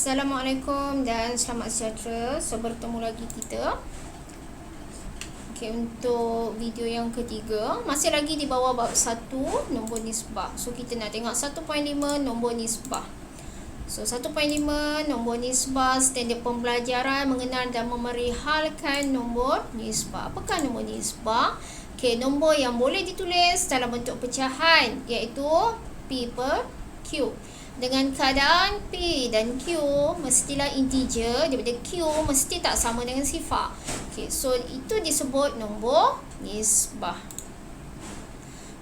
Assalamualaikum dan selamat sejahtera. So bertemu lagi kita. Untuk video yang ketiga, masih lagi di bawah bab 1 nombor nisbah. So kita nak tengok 1.5 nombor nisbah. So 1.5 nombor nisbah, standard pembelajaran mengenal dan memerihalkan nombor nisbah. Apakah nombor nisbah? Nombor yang boleh ditulis dalam bentuk pecahan, iaitu P per Q. Dengan keadaan P dan Q mestilah integer, daripada Q mesti tak sama dengan sifar. So itu disebut nombor nisbah.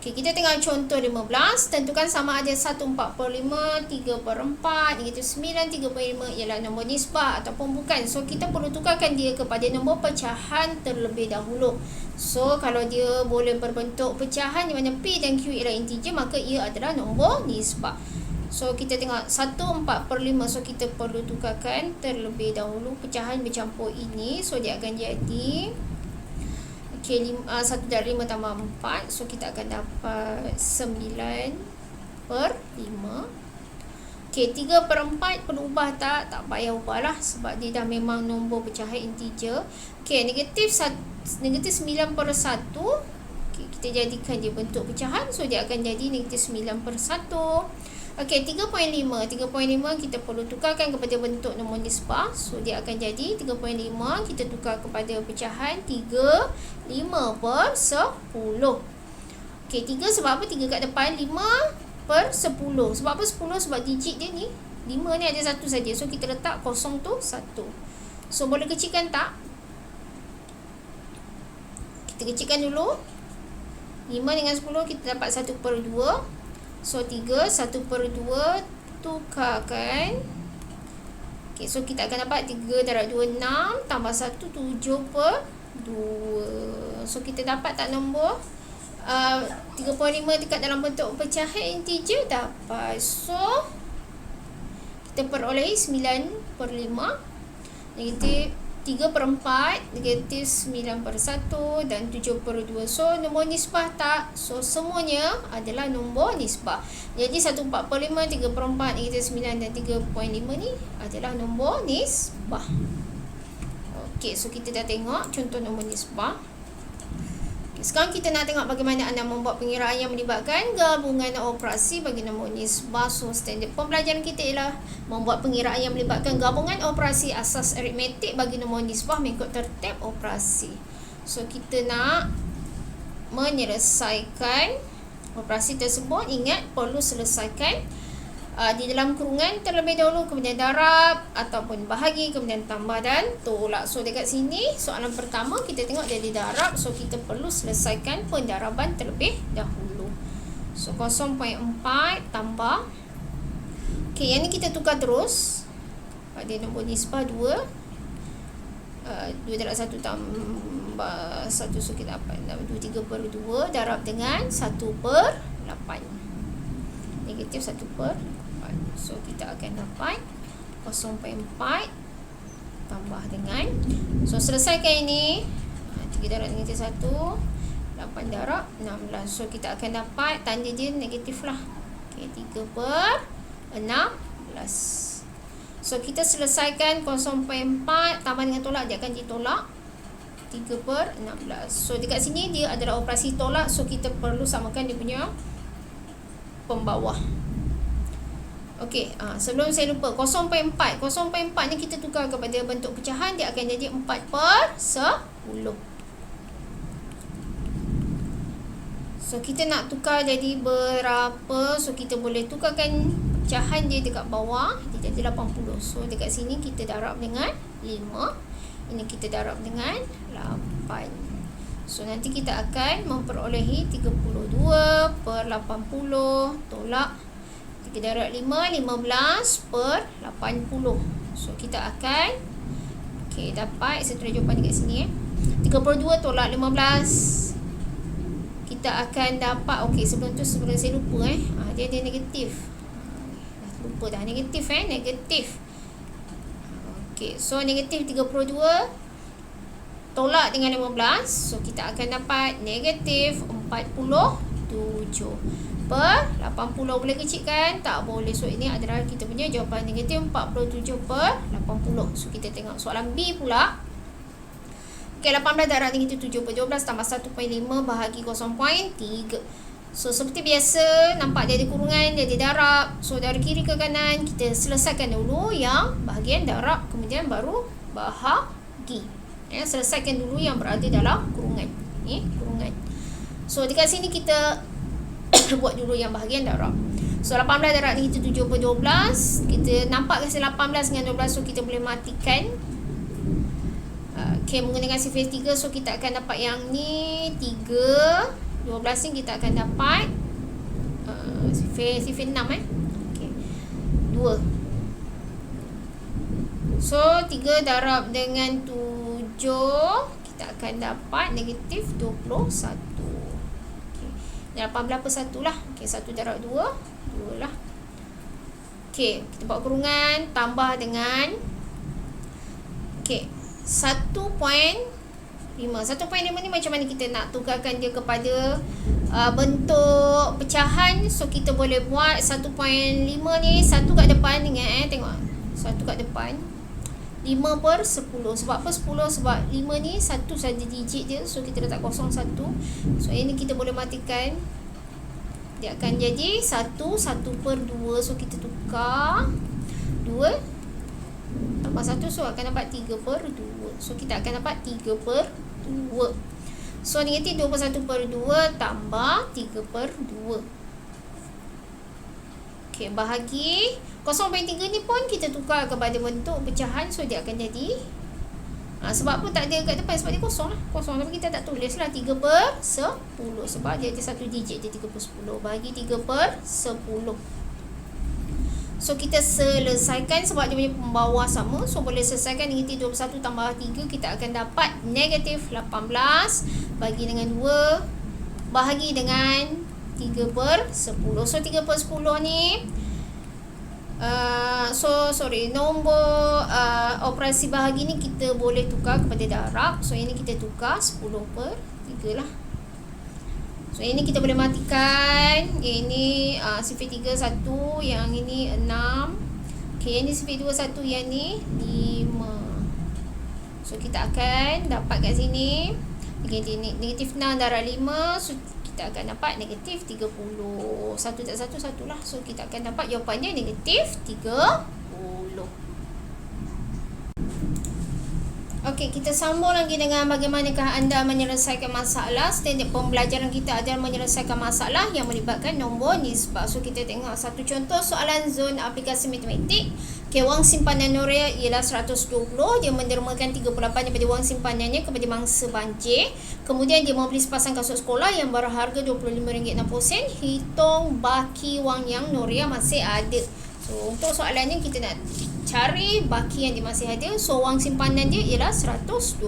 Kita tengok contoh 15. Tentukan sama ada 1/45, 3/4, negatif 9, 3/5 ialah nombor nisbah ataupun bukan. So kita perlu tukarkan dia kepada nombor pecahan terlebih dahulu. So kalau dia boleh berbentuk pecahan di mana P dan Q ialah integer, maka ia adalah nombor nisbah. So kita tengok 1/4/5. So kita perlu tukarkan terlebih dahulu pecahan bercampur ini. So dia akan jadi 1/5 tambah 4. So kita akan dapat 9/5. 3/4 perlu ubah tak? Tak payah ubahlah, sebab dia dah memang nombor pecahan integer. Negatif 9/1. Kita jadikan dia bentuk pecahan. So dia akan jadi negatif 9/1. 3.5 kita perlu tukarkan kepada bentuk nombor nisbah. So dia akan jadi 3.5 kita tukar kepada pecahan 3/5/10. 3 sebab apa? 3 kat depan, 5/10. Sebab apa 10? Sebab digit dia ni 5 ni ada satu saja. So kita letak kosong tu 1. So boleh kecilkan tak? Kita kecilkan dulu. 5 dengan 10 kita dapat 1/2. So 3, 1/2 tukarkan. So kita akan dapat 3 darab 2, 6 tambah 1, 7/2. So kita dapat tak nombor 3.5 dekat dalam bentuk pecahan integer? Dapat. So kita peroleh 9/5, negatif 3/4, negatif 9/1 dan 7/2. So nombor nisbah tak? So semuanya adalah nombor nisbah. Jadi 1/4/5, 3/4, negatif 9 dan 3.5 ni adalah nombor nisbah. So kita dah tengok contoh nombor nisbah. Sekarang kita nak tengok bagaimana anda membuat pengiraan yang melibatkan gabungan operasi bagi nombor nisbah. So standard pembelajaran kita ialah membuat pengiraan yang melibatkan gabungan operasi asas aritmetik bagi nombor nisbah mengikut tertib operasi. So kita nak menyelesaikan operasi tersebut. Ingat, perlu selesaikan di dalam kurungan terlebih dahulu, kemudian darab ataupun bahagi, kemudian tambah dan tolak. So dekat sini soalan pertama kita tengok dia didarab. So kita perlu selesaikan pendaraban terlebih dahulu. So 0.4 tambah, yang ni kita tukar terus pada nombor nisbah 2. 2 darab 1 tambah 1. So kita dapat 3/2 darab dengan 1/8, negatif 1/8. So kita akan dapat 0.4 tambah dengan, so selesaikan ini, 3 darab negatif 1, 8 darab 16. So kita akan dapat tanda dia negatif lah. 3/16. So kita selesaikan 0.4 tambah dengan tolak, dia akan ditolak 3/16. So dekat sini dia adalah operasi tolak. So kita perlu samakan dia punya pembawah. Sebelum saya lupa, 0.4 ni kita tukar kepada bentuk pecahan, dia akan jadi 4/10. So kita nak tukar jadi berapa? So kita boleh tukarkan pecahan dia dekat bawah, dia jadi 80. So dekat sini kita darab dengan 5, ini kita darab dengan 8. So nanti kita akan memperolehi 32/80 tolak 3 darab 5, 15/80. So kita akan dapat setelah jawapan dekat sini. 32 tolak 15. Kita akan dapat, sebelum saya lupa dia ada negatif. Lupa dah negatif negatif. So negatif 32 tolak dengan 15. So kita akan dapat negatif 47. per 80. Boleh kecilkan? Tak boleh. So ini adalah kita punya jawapan negatif 47 per 80. So kita tengok soalan B pula. Okay, 18 darab negatif 7 per 12 tambah 1.5 bahagi 0.3. So seperti biasa, nampak dia ada kurungan, dia ada darab. So dari kiri ke kanan, kita selesaikan dulu yang bahagian darab, kemudian baru bahagi. Selesaikan dulu yang berada dalam kurungan. Kurungan. So dekat sini kita buat dulu yang bahagian darab. So 18 darab negatif 7 per 12. Kita nampak kasi 18 dengan 12. So kita boleh matikan. Okay, menggunakan sifar 3. So kita akan dapat yang ni 3. 12 ni kita akan dapat sifar 6 okay. 2. So 3 darab dengan 7, kita akan dapat negatif 21. Okay. 18 per 1 lah. Okay, 1 darab 2, 2 lah. Okay, kita buat kurungan, tambah dengan okay, 1.5. 1.5 ni macam mana kita nak tukarkan dia kepada bentuk pecahan. So kita boleh buat 1.5 ni 1 kat depan. Ingat tengok 1 kat depan, 5 per 10. Sebab apa 10? Sebab 5 ni 1 saja digit dia. So kita letak 01. So ini kita boleh matikan. Dia akan jadi 1 per 2. So kita tukar 2 tambah 1. So akan dapat 3 per 2. So kita akan dapat 3 per 2. So negatif 21 per 2 tambah 3 per 2. Okay, bahagi 0.3 ni pun kita tukar kepada bentuk pecahan. So dia akan jadi sebab apa tak ada kat depan? Sebab dia kosong lah. Kosong, tapi kita tak tulis lah 3 per 10. Sebab dia ada satu digit, dia 3 per 10. Bahagi 3 per 10. So kita selesaikan sebab dia punya pembawah sama. So boleh selesaikan negatif 21 tambah 3. Kita akan dapat negatif 18 bagi dengan 2 bahagi dengan 3 per 10. So 3 per 10 ni nombor operasi bahagi ni kita boleh tukar kepada darab. So ini kita tukar 10 per 3 lah. So ini kita boleh matikan. Ini sifar 3 1, yang ini 6. Okay, ini sifar 2 1, yang ni 5. So kita akan dapat kat sini negatif 6 darab 5. So kita akan dapat negatif 30. 1 tak 1, 1 lah. So kita akan dapat jawapannya negatif 30. Okey, kita sambung lagi dengan bagaimanakah anda menyelesaikan masalah. Standard pembelajaran kita adalah menyelesaikan masalah yang melibatkan nombor nisbah. So kita tengok satu contoh soalan zon aplikasi matematik. Okay, wang simpanan Nuria ialah 120. Dia mendermakan 38 daripada wang simpanannya kepada mangsa banjir. Kemudian dia membeli sepasang kasut sekolah yang berharga RM25.60. Hitung baki wang yang Nuria masih ada. So untuk soalan ni kita nak cari baki yang dia masih ada. So wang simpanan dia ialah 120.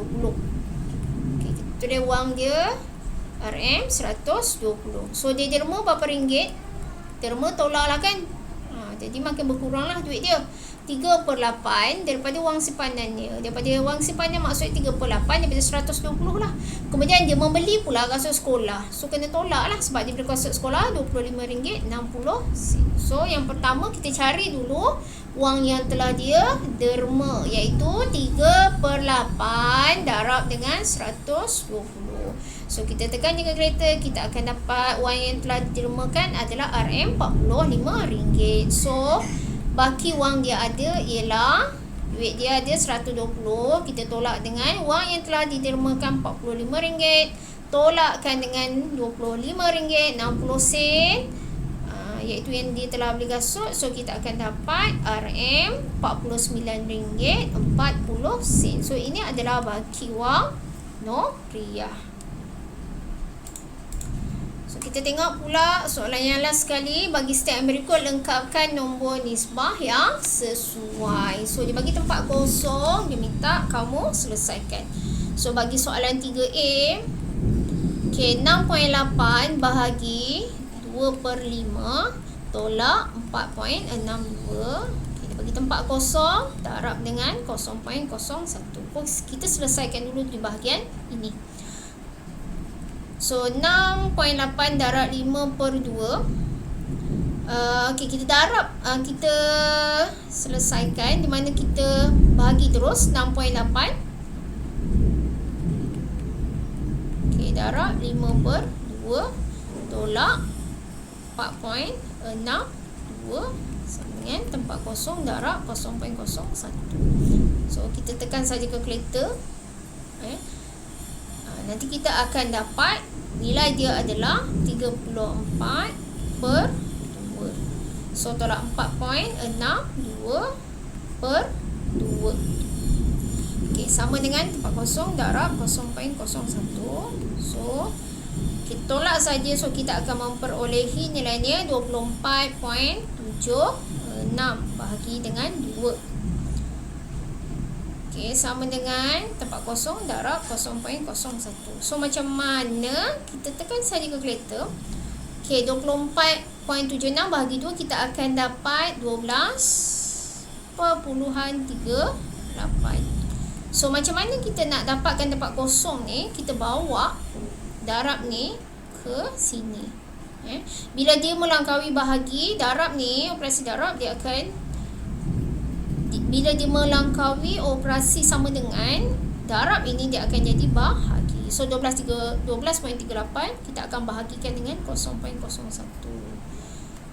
Okay, kita tulis wang dia RM 120. So dia derma berapa ringgit? Derma tolak lah kan. Jadi makin berkurang lah duit dia. 3 per 8 daripada wang simpanannya. Daripada wang simpanan maksudnya 3 per 8 daripada 120 lah. Kemudian dia membeli pula kasut sekolah. So kena tolak lah sebab dia beli kasut sekolah RM25.60. So yang pertama kita cari dulu wang yang telah dia derma, iaitu 3 per 8 darab dengan 120. So kita tekan jangka kereta, kita akan dapat wang yang telah didermakan adalah RM45. So baki wang dia ada ialah duit dia ada 120. Kita tolak dengan wang yang telah didermakan RM45. Tolakkan dengan RM25.60, iaitu yang dia telah beli kasut. So kita akan dapat RM49.40. So ini adalah baki wang Nuria. So kita tengok pula soalan yang last sekali. Bagi step yang berikut, lengkapkan nombor nisbah yang sesuai. So dia bagi tempat kosong, dia minta kamu selesaikan. So bagi soalan 3A, okay, 6.8 bahagi 2 per 5 tolak 4.62. Okay, dia bagi tempat kosong, darab dengan 0.01. Kita selesaikan dulu di bahagian ini. So 6.8 darab 5 per 2 Okey, kita darab, kita selesaikan di mana kita bahagi terus 6.8. Okey, darab 5/2 tolak 4.62 sama dengan tempat kosong darab 0.01. So kita tekan saja kalkulator. Nanti kita akan dapat nilai dia adalah 34/2. So tolak 4.62/2. Okey, sama dengan tempat kosong darab 0.01. So kita tolak saja, so kita akan memperolehi nilainya 24.76 bahagi dengan 2. Okey, sama dengan tempat kosong darab 0.01. So macam mana? Kita tekan saja kalkulator. Okey, 24.76 bahagi 2 kita akan dapat 12.38. So macam mana kita nak dapatkan tempat kosong ni? Kita bawa darab ni ke sini. Bila dia melangkaui bahagi, darab ni, operasi darab dia akan, bila dia melangkaui operasi sama dengan darab ini, dia akan jadi bahagi. So 12.38 kita akan bahagikan dengan 0.01.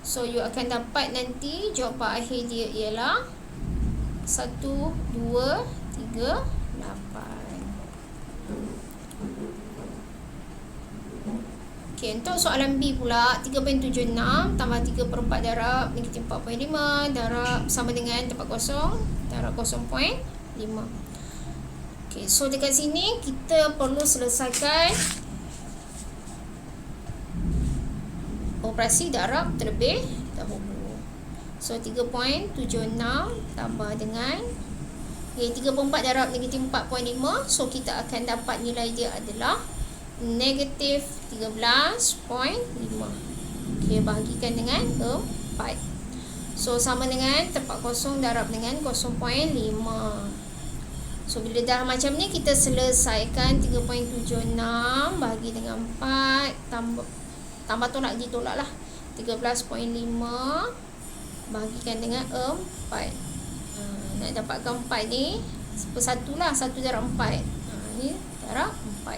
So you akan dapat nanti jawapan akhir dia ialah 1238. Okey, untuk soalan B pula, 3.76 tambah 3/4 darab negatif 4.5 darab sama dengan tempat kosong darab 0.5. Okey, so dekat sini kita perlu selesaikan operasi darab terlebih dahulu. So 3.76 tambah dengan 3/4 darab negatif 4.5. So kita akan dapat nilai dia adalah negatif 13.5. Okey, bahagikan dengan 4. So sama dengan tempat kosong darab dengan 0.5. So bila dah macam ni, kita selesaikan 3.76 bahagi dengan 4 tambah tolak ditolak lah, 13.5 bahagikan dengan 4. Nak dapatkan 4 ni persatu lah, 1 darab 4. Ni darab 4.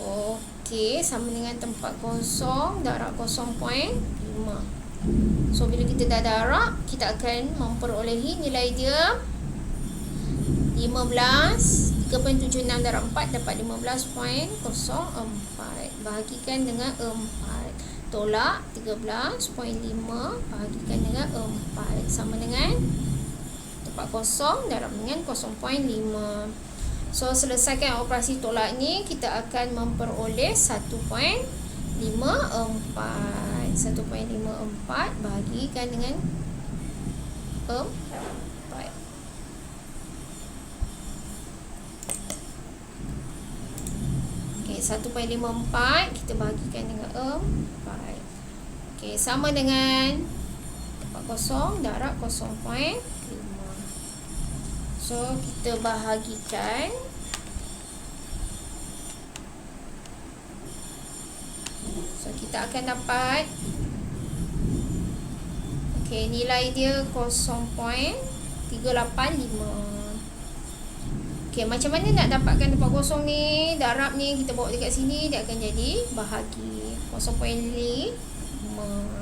Okey, sama dengan tempat kosong darab 0.5. So bila kita dah darab, kita akan memperolehi nilai dia 3.76 darab 4 dapat 15.04 bahagikan dengan 4 tolak 13.5 bahagikan dengan 4 sama dengan tempat kosong darab dengan 0.5. So selesaikan operasi tolak ni, kita akan memperoleh 1.54 bahagikan dengan 4. Okey, 1.54 kita bahagikan dengan 4. Okey, sama dengan tempat kosong darab 0.5. So kita bahagikan. So kita akan dapat, okey, nilai dia 0.385. Okey, macam mana nak dapatkan tempat kosong ni? Darab ni kita bawa dekat sini, dia akan jadi bahagi 0.5.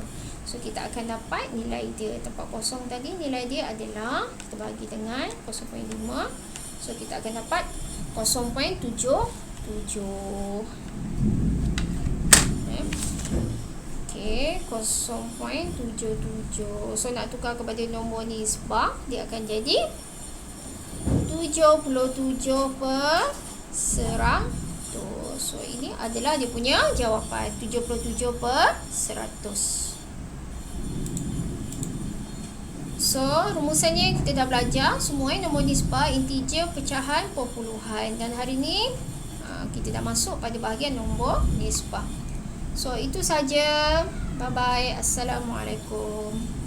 So kita akan dapat nilai dia, tempat kosong tadi nilai dia adalah, kita bagi dengan 0.5. So kita akan dapat 0.77. Okey, 0.77. So nak tukar kepada nombor nisbah, dia akan jadi 77/100. So ini adalah dia punya jawapan, 77/100. So rumusannya kita dah belajar semua, nombor nisbah, integer, pecahan, perpuluhan. Dan hari ni kita dah masuk pada bahagian nombor nisbah. So itu saja. Bye bye. Assalamualaikum.